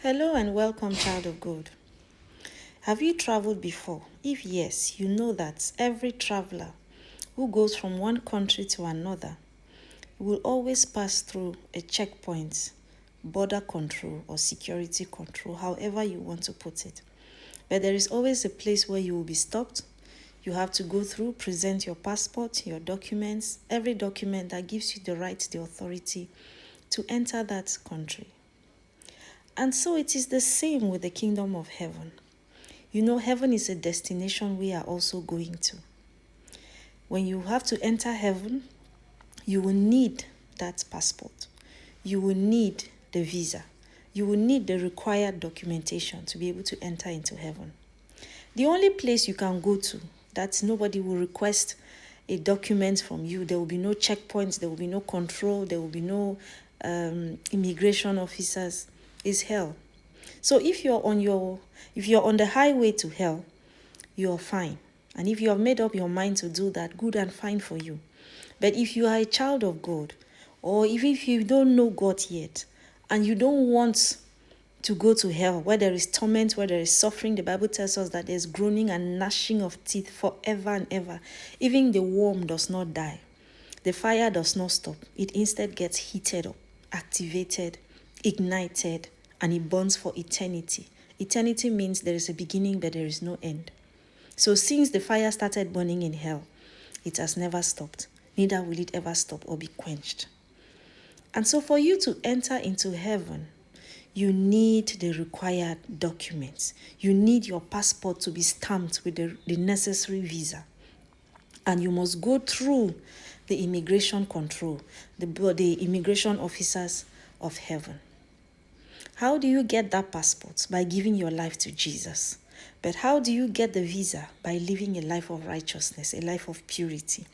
Hello and welcome, child of God. Have you traveled before? If yes, you know that every traveler who goes from one country to another will always pass through a checkpoint, border control, or security control, however you want to put it. But there is always a place where you will be stopped. You have to go through, present your passport, your documents, every document that gives you the right, the authority to enter that country. And so it is the same with the kingdom of heaven. You know, heaven is a destination we are also going to. When you have to enter heaven, you will need that passport. You will need the visa. You will need the required documentation to be able to enter into heaven. The only place you can go to that nobody will request a document from you, there will be no checkpoints, there will be no control, there will be no immigration officers, is hell. So if you're on the highway to hell, you're fine. And if you have made up your mind to do that, good and fine for you. But if you are a child of God, or if you don't know God yet, and you don't want to go to hell, where there is torment, where there is suffering, the Bible tells us that there's groaning and gnashing of teeth forever and ever. Even the worm does not die. The fire does not stop. It instead gets heated up, activated, ignited, and it burns for eternity. Eternity means there is a beginning, but there is no end. So since the fire started burning in hell, it has never stopped. Neither will it ever stop or be quenched. And so for you to enter into heaven, you need the required documents. You need your passport to be stamped with the necessary visa. And you must go through the immigration control, the immigration officers of heaven. How do you get that passport? By giving your life to Jesus. But how do you get the visa? By living a life of righteousness, a life of purity.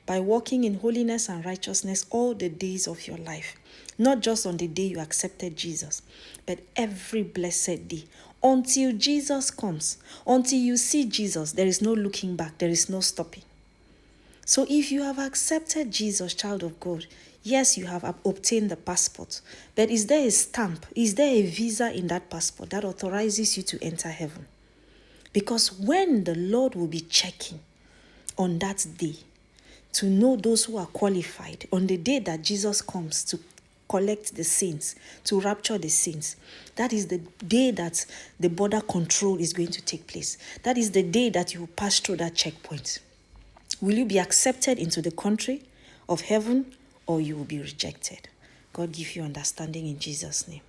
By walking in holiness and righteousness all the days of your life. Not just on the day you accepted Jesus, but every blessed day. Until Jesus comes, until you see Jesus, there is no looking back, there is no stopping. So if you have accepted Jesus, child of God, yes, you have obtained the passport, but is there a stamp? Is there a visa in that passport that authorizes you to enter heaven? Because when the Lord will be checking on that day to know those who are qualified, on the day that Jesus comes to collect the saints, to rapture the saints, that is the day that the border control is going to take place. That is the day that you will pass through that checkpoint. Will you be accepted into the country of heaven, or you will be rejected? God give you understanding in Jesus' name.